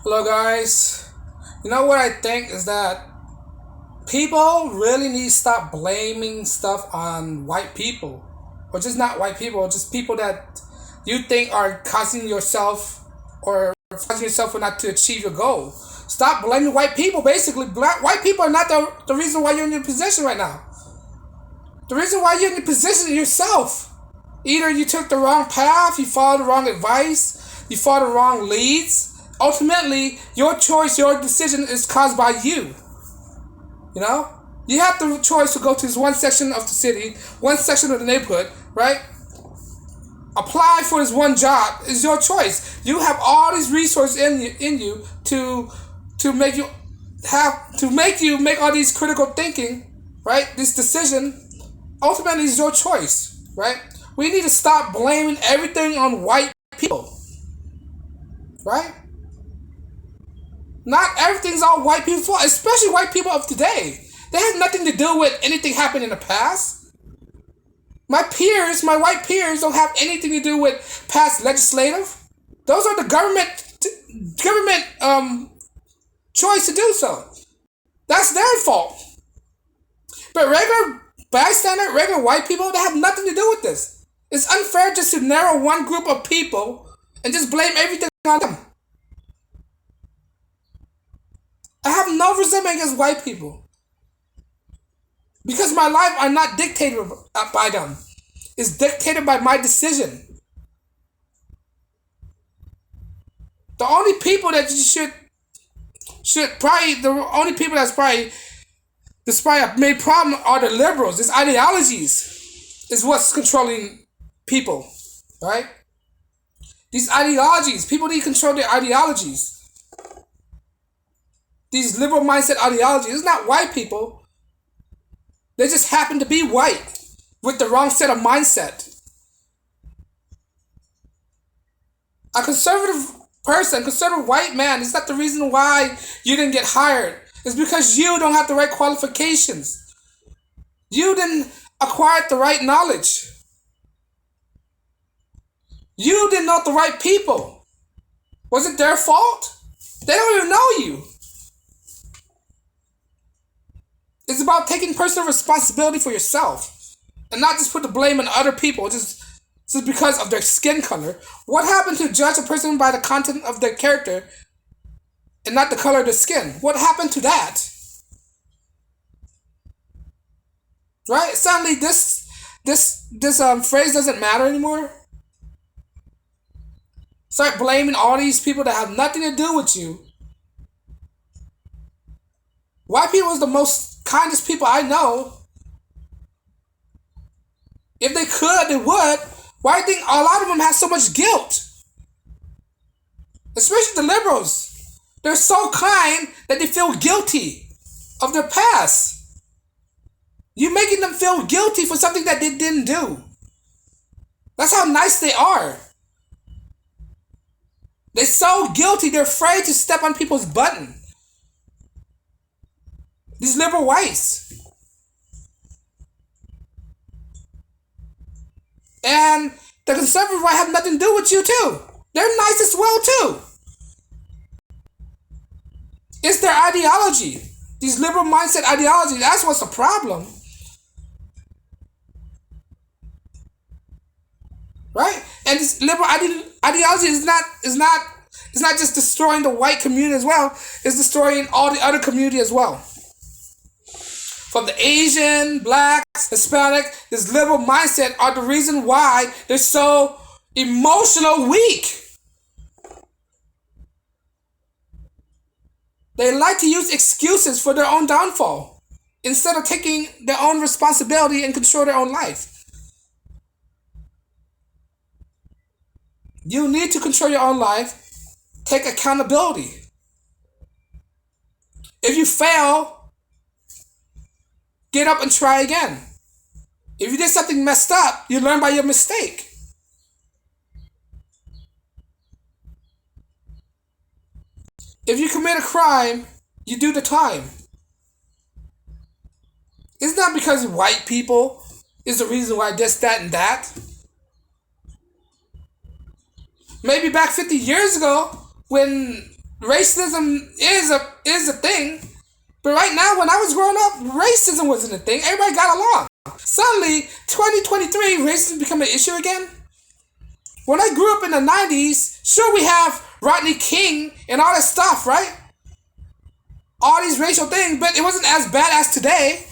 Hello, guys. You know what I think is that people really need to stop blaming stuff on white people, or just not white people, just people that you think are causing yourself or causing yourself for not to achieve your goal. Stop blaming white people. Basically, white people are not the reason why you're in your position right now. The reason why you're in your position is yourself. Either you took the wrong path, you followed the wrong advice, you followed the wrong leads. Ultimately, your choice, your decision is caused by you. You know? You have the choice to go to this one section of the city, one section of the neighborhood, right? Apply for this one job is your choice. You have all these resources in you to make you make all these critical thinking, right? This decision ultimately is your choice, right? We need to stop blaming everything on white people, right? Not everything's all white people's fault, especially white people of today. They have nothing to do with anything happened in the past. My white peers, don't have anything to do with past legislative. Those are the government choice to do so. That's their fault. But regular bystander, regular white people, they have nothing to do with this. It's unfair just to narrow one group of people and just blame everything on them. I have no resentment against white people because my life are not dictated by them. It's dictated by my decision. The only people that you should probably the only people that's probably made problem are the liberals. This ideologies is what's controlling people, right? These ideologies, people need to control their ideologies. These liberal mindset ideologies, it's not white people. They just happen to be white with the wrong set of mindset. A conservative person, conservative white man, is not the reason why you didn't get hired. It's because you don't have the right qualifications. You didn't acquire the right knowledge. You didn't know the right people. Was it their fault? They don't even know you. It's about taking personal responsibility for yourself and not just put the blame on other people just because of their skin color. What happened to judge a person by the content of their character and not the color of their skin? What happened to that? Right? Suddenly this phrase doesn't matter anymore. Start blaming all these people that have nothing to do with you. White people is the most kindest people I know. If they could, they would. Why do you think a lot of them have so much guilt? Especially the liberals. They're so kind that they feel guilty of their past. You're making them feel guilty for something that they didn't do. That's how nice they are. They're so guilty, they're afraid to step on people's button. These liberal whites. And the conservative white have nothing to do with you too. They're nice as well too. It's their ideology. These liberal mindset ideology. That's what's the problem. Right? And this liberal ideology is not just destroying the white community as well. It's destroying all the other community as well. From the Asian, blacks, Hispanic, this liberal mindset are the reason why they're so emotional weak. They like to use excuses for their own downfall instead of taking their own responsibility and control their own life. You need to control your own life. Take accountability. If you fail, get up and try again. If you did something messed up, you learn by your mistake. If you commit a crime, you do the time. It's not because white people is the reason why this, that, and that. Maybe back 50 years ago, when Racism is a thing, but right now, when I was growing up, racism wasn't a thing. Everybody got along. Suddenly, 2023, racism become an issue again. When I grew up in the 90s, sure we have Rodney King and all that stuff, right? All these racial things, but it wasn't as bad as today.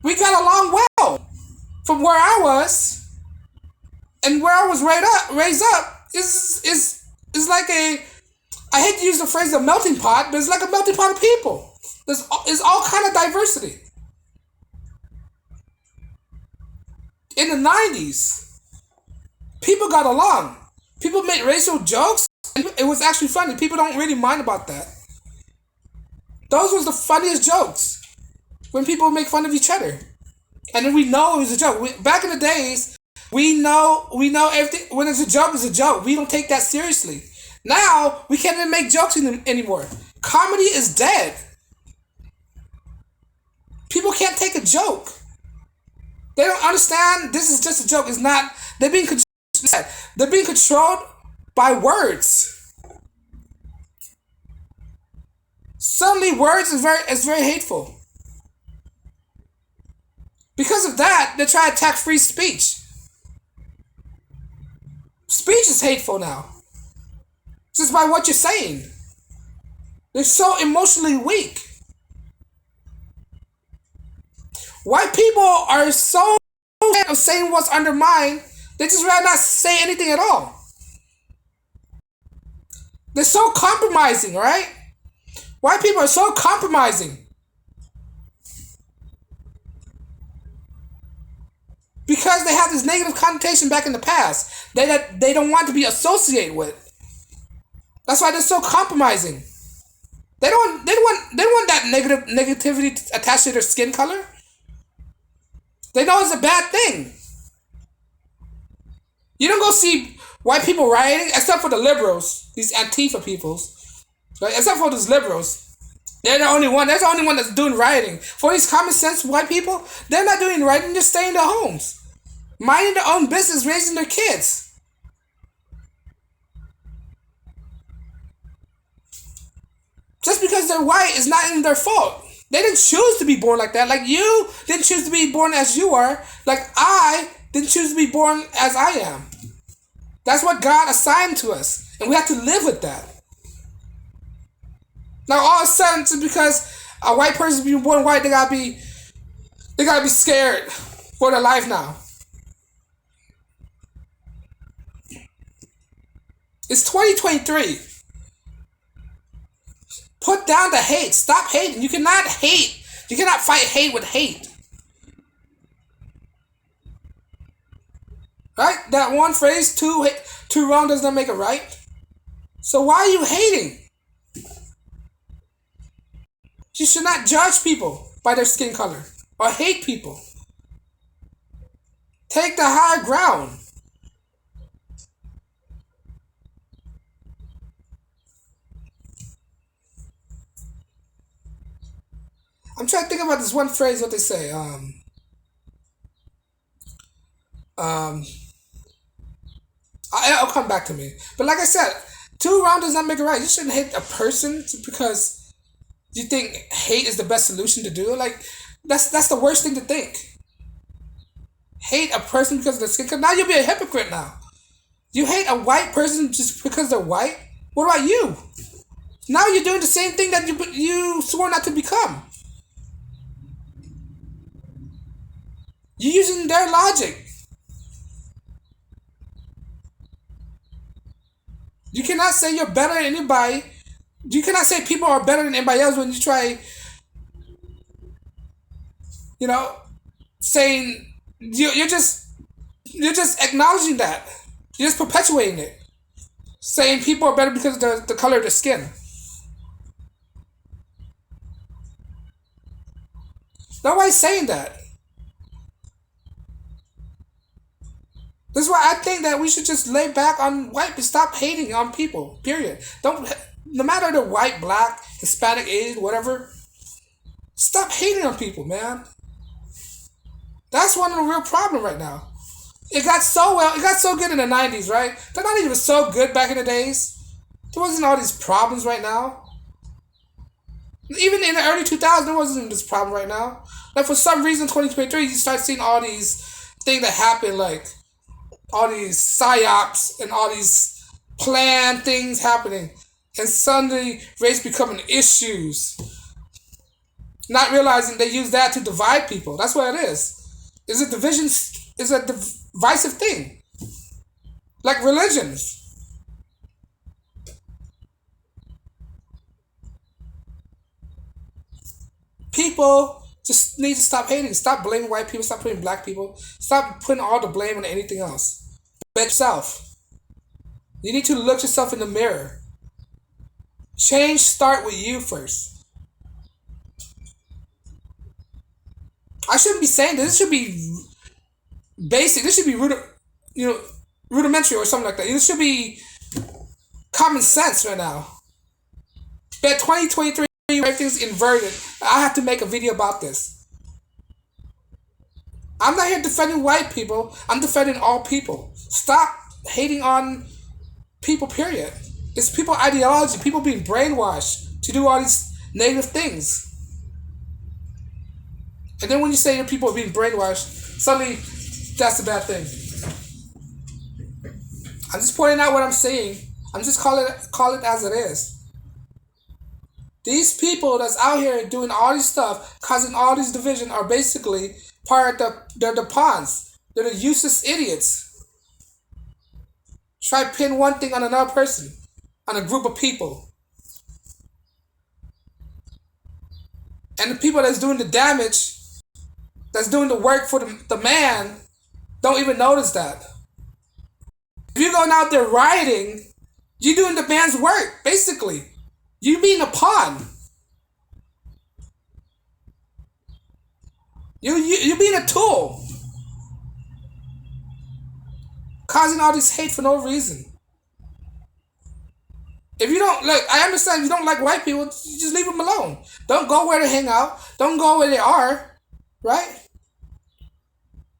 We got along well. From where I was and where I was raised up is like a, I hate to use the phrase a melting pot, but it's like a melting pot of people. There's all kind of diversity. In the 90s, people got along. People made racial jokes, and it was actually funny. People don't really mind about that. Those was the funniest jokes when people make fun of each other, and then we know it was a joke. Back in the days, we know everything. When it's a joke, it's a joke. We don't take that seriously. Now we can't even make jokes anymore. Comedy is dead. People can't take a joke. They don't understand. This is just a joke. It's not. They're being controlled by words. Suddenly, words is very hateful. Because of that, they try to attack free speech. Speech is hateful now, just by what you're saying. They're so emotionally weak. White people are so scared of saying what's on their mind, they just rather not say anything at all. They're so compromising, right? White people are so compromising. Because they have this negative connotation back in the past that they don't want to be associated with. That's why they're so compromising. They don't want that negativity attached to their skin color. They know it's a bad thing. You don't go see white people rioting, except for the liberals, these Antifa peoples. Right? Except for those liberals. They're the only one. They're the only one that's doing rioting. For these common sense white people, they're not doing rioting. They're staying in their homes, minding their own business, raising their kids. Just because they're white is not even their fault. They didn't choose to be born like that. Like you didn't choose to be born as you are. Like I didn't choose to be born as I am. That's what God assigned to us, and we have to live with that. Now all of a sudden, just because a white person being born white, they gotta be scared for their life now. It's 2023. Put down the hate. Stop hating. You cannot hate. You cannot fight hate with hate. Right? That one phrase, two wrong does not make a right. So why are you hating? You should not judge people by their skin color or hate people. Take the higher ground. I'm trying to think about this one phrase, what they say. Um, It'll come back to me. But like I said, two wrong does not make it right. You shouldn't hate a person because you think hate is the best solution to do. Like that's the worst thing to think. Hate a person because of their skin color. Now you'll be a hypocrite now. You hate a white person just because they're white? What about you? Now you're doing the same thing that you swore not to become. You're using their logic. You cannot say you're better than anybody. You cannot say people are better than anybody else when you try, you know, saying you're just acknowledging that. You're just perpetuating it. Saying people are better because of the color of their skin. Nobody's saying that. That's why I think that we should just lay back on white and stop hating on people. Period. Don't, no matter the white, black, Hispanic, Asian, whatever. Stop hating on people, man. That's one of the real problem right now. It got so good in the 90s, right? The 90s was so good back in the days. There wasn't all these problems right now. Even in the early 2000s, there wasn't this problem right now. Like for some reason, 2023, you start seeing all these things that happen, like all these psyops and all these planned things happening, and suddenly race becoming issues. Not realizing they use that to divide people. That's what it is. Is a division? Is a divisive thing, like religions. People just need to stop hating. Stop blaming white people. Stop putting black people. Stop putting all the blame on anything else. Bet yourself. You need to look yourself in the mirror. Change start with you first. I shouldn't be saying this. This should be basic. This should be rudimentary or something like that. This should be common sense right now. But 2023, everything's inverted. I have to make a video about this. I'm not here defending white people. I'm defending all people. Stop hating on people, period. It's people ideology, people being brainwashed to do all these negative things. And then when you say your people are being brainwashed, suddenly that's a bad thing. I'm just pointing out what I'm saying. I'm just call it as it is. These people that's out here doing all this stuff, causing all this division, are basically part of they're the pawns. They're the useless idiots. Try to pin one thing on another person, on a group of people. And the people that's doing the damage, that's doing the work for the man, don't even notice that. If you're going out there rioting, you're doing the man's work, basically. You being a pawn. You being a tool. Causing all this hate for no reason. If you don't look, I understand if you don't like white people, you just leave them alone. Don't go where they hang out. Don't go where they are, right?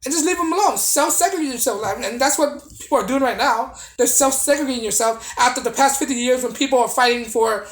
And just leave them alone. Self-segregate yourself. And that's what people are doing right now. They're self-segregating yourself after the past 50 years when people are fighting for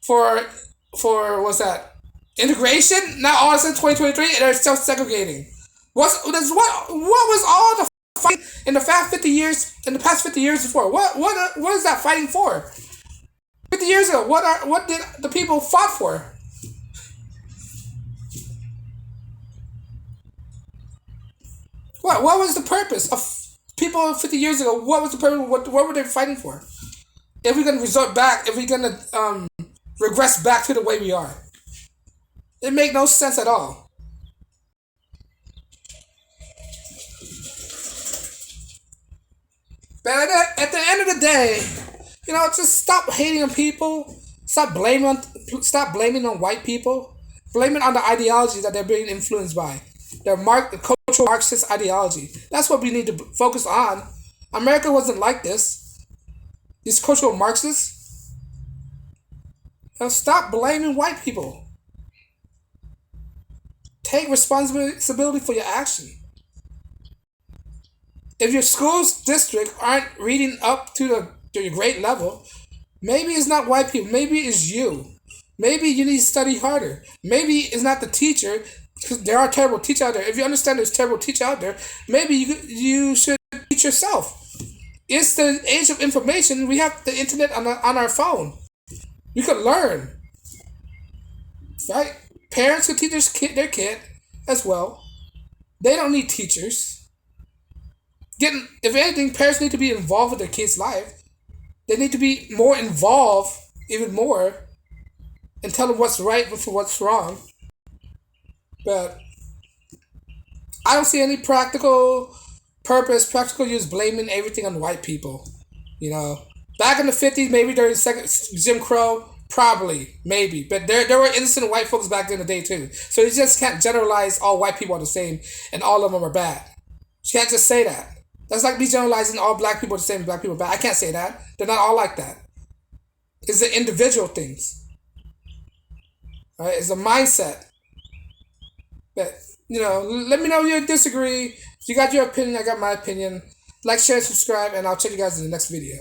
what's that? Integration? Now all of a sudden 2023, they're self-segregating. What was all the fight in the past 50 years, in the past 50 years before? What is that fighting for? 50 years ago, what did the people fought for? What was the purpose of people 50 years ago? What was the purpose? What were they fighting for? If we're gonna resort back, if we're gonna regress back to the way we are, it make no sense at all. But at the end of the day, just stop hating on people. Stop blaming on white people. Blame it on the ideology that they're being influenced by. The cultural Marxist ideology. That's what we need to focus on. America wasn't like this. These cultural Marxists. Stop blaming white people. Take responsibility for your action. If your school's district aren't reading up to your grade level, maybe it's not white people. Maybe it's you. Maybe you need to study harder. Maybe it's not the teacher, because there are terrible teachers out there. If you understand there's terrible teachers out there, maybe you should teach yourself. It's the age of information. We have the internet on our phone. You can learn. Right? Parents can teach their kid as well. They don't need teachers. If anything, parents need to be involved with their kids' life. They need to be more involved, even more, and tell them what's right and what's wrong. But I don't see any practical use blaming everything on white people. Back in the 50s, maybe during Jim Crow, probably, maybe. But there were innocent white folks back in the day too. So you just can't generalize all white people are the same and all of them are bad. You can't just say that. That's like me generalizing all black people are the same and black people are bad. I can't say that. They're not all like that. It's the individual things. Right? It's a mindset. But, let me know if you disagree. If you got your opinion, I got my opinion. Like, share, subscribe, and I'll check you guys in the next video.